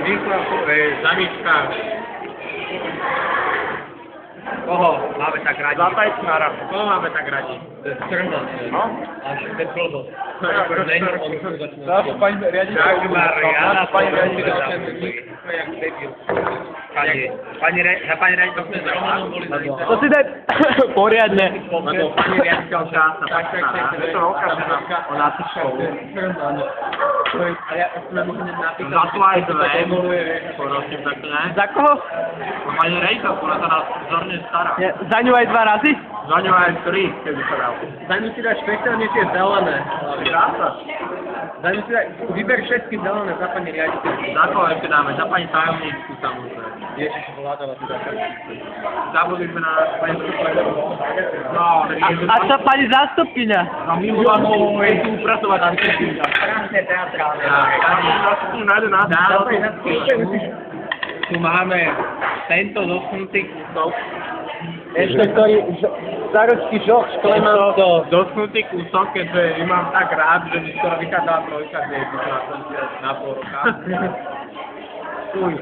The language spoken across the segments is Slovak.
Výchova, Zamička. Koho máme tak radi? Zatajcnára. Koho máme tak radi? Strna. No? Až ten blbosť. Není on tu začne. Táto pani riaditeľ. Dagmar, Jana, Pani to riaditeľ. jak debil. Pani riaditeľ sme zavolali. To si daj poriadne. Lebo pani riaditeľka sa tak stará. Je to veľká žena. Ona tú školu. A ja sme mu hneď napísal. Za to aj dve. Prosím pekne. Za koho? Pani riaditeľku, ona sa nás vzorne stará. Za ňu aj 2 razy? Za ňou aj 3, keby sa dal. Za ňu si dáš špeciálne tie zelené. Krása. Za ňu si dáš, vyber všetky zelené za pani riaditeľku. Za koho ešte dáme? Za pani tajomníčku samozrejme. Ježiš, vládala tu taká. Zabudli sme na pani supervisor. No, A čo pani zástupkyňa? no milovanú je tu upratovať tam všetkým. Krásne teatrálne. Tu máme tento dotknutý kúsok. Ešte ktorý starosti Žoch Šklemanto. Dotknutý kúsok, keďže ju mám tak rád, že mi skoro vychádzala trojka z jej na pol roka. Uj,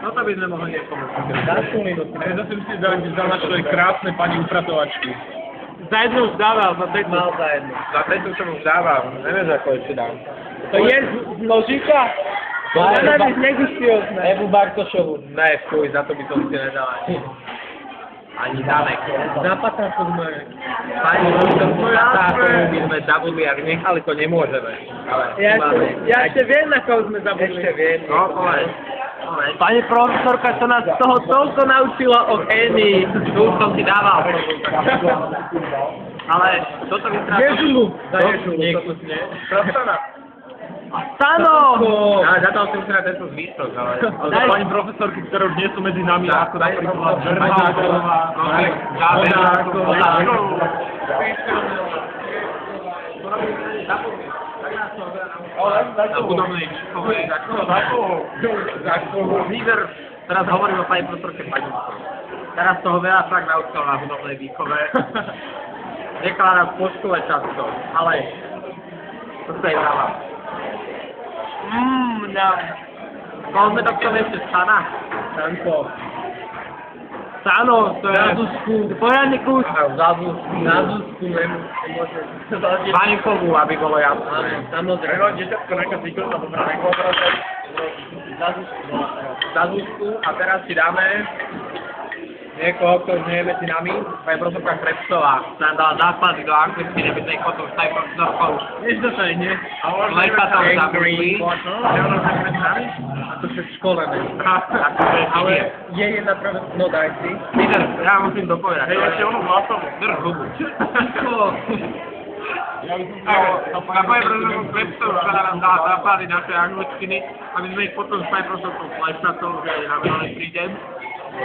no to by sme mohli niekomu povedať. Ďalšiu minútu. Ja som si dal na človek krásne pani upratovačky. Za jednu už dával, za tejto. Mal za jednu. Za tento som už dával, neviem, za ako ešte dám. To je z nožíka? Ja Nevíš, nevyštiozne. Evu Bartošovu, ne, fuj, za to by som si nedal ani Danek. Zapatá to moje. Pani doktorku Natákovu by sme zabudli, ak nechali, to nemôžeme. Ale Ja ešte viem, na koho sme zabudli. ešte viem. No, povedz. Pani profesorka sa nás z toho toľko naučila o chémii. Tu som si dával. Ale toto vytráca... Ježulu. Za Ježulu. Nekusne. Stano! Ja zadal som si na tento zvýšok, ale... Daj. Pani profesorky, ktoré už nie sú medzi nami, ako napríklad Žernáková, Gáberáková, na budovnej výchovej, za koho líder, teraz hovorím o pani profesorke Paňovskej. Teraz toho veľa tak naučil na budovnej výchove. Nechala nás po škole často, ale to sa jej dáva. Koho sme to chceli ešte Stana? Stanko. Stano, to je poriadny kus. Na Zuzku nemôže. Paňkovú, aby bolo jasné. Áno, samozrejme. Deťatko nejaká zvyknutá dobrá. Za Zuzku a teraz si dáme niekoho, kto už nie je medzi nami. Pani profesorka Krebsová nám dala základy do anglicky nebytnej kotov s pani profesorkou. Vieš, to je, nie? Lepatou zabudli. A to je v škole, ne? Ale je jedna prvé, no daj si. líder, ja musím dopovedať. Hej, ešte ono hlasom. Drž hubu. A pani profesorku Krebsová nám dala základy našej angličtiny, aby sme ich potom s pani profesorkou Lepatou, že na minulý prídem,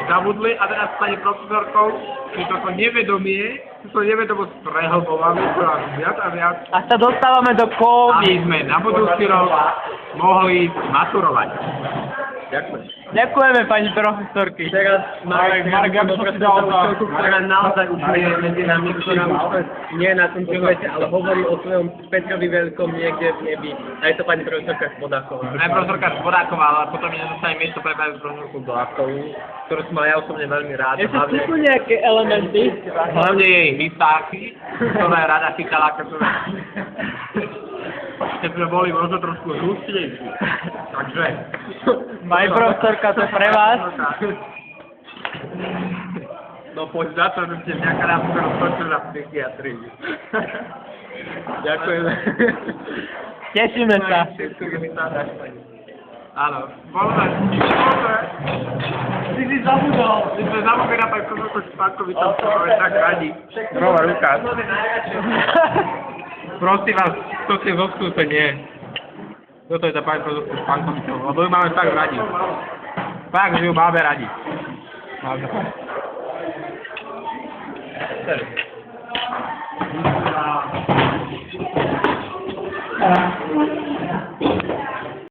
zabudli a teraz s pani profesorkou si toto nevedomie, túto nevedomosť prehlbovali čoraz viac a viac, A sa dostávame do aby kómy. sme na budúci rok mohli maturovať. Ďakujem. Ďakujeme, pani profesorky. Teraz Marek ktorá naozaj už nie je medzi nami, ktorá už nie je na tomto svete, ale hovorí o svojom Petrovi Veľkom niekde v nebi. A je to pani profesorka Spodáková. Pani profesorka Spodáková, ale potom mi nedostane miesto pre pani profesorku Dolákovú, ktorú som mal ja osobne veľmi rád. Ešte sú tu nejaké elementy. Hlavne jej hysáky, ktoré rada chytala, keď sme boli možno trošku hrustnejší. Takže... Pani profesorka, to je pre vás. No poď za to, že ste nejaká raz skočili na psychiatrii. Ďakujeme. Tešíme sa. Áno, bolo to... Ty si zabudol. My sme zabudli na pani profesorku Špákovi, tam sme tak radi. Prvá ruka. Prosím vás, to si zosknú, to nie. Toto je tá pani profesorka Špánkovičová, lebo ju máme tak radi. Fakt, že ju máme radi. Máme.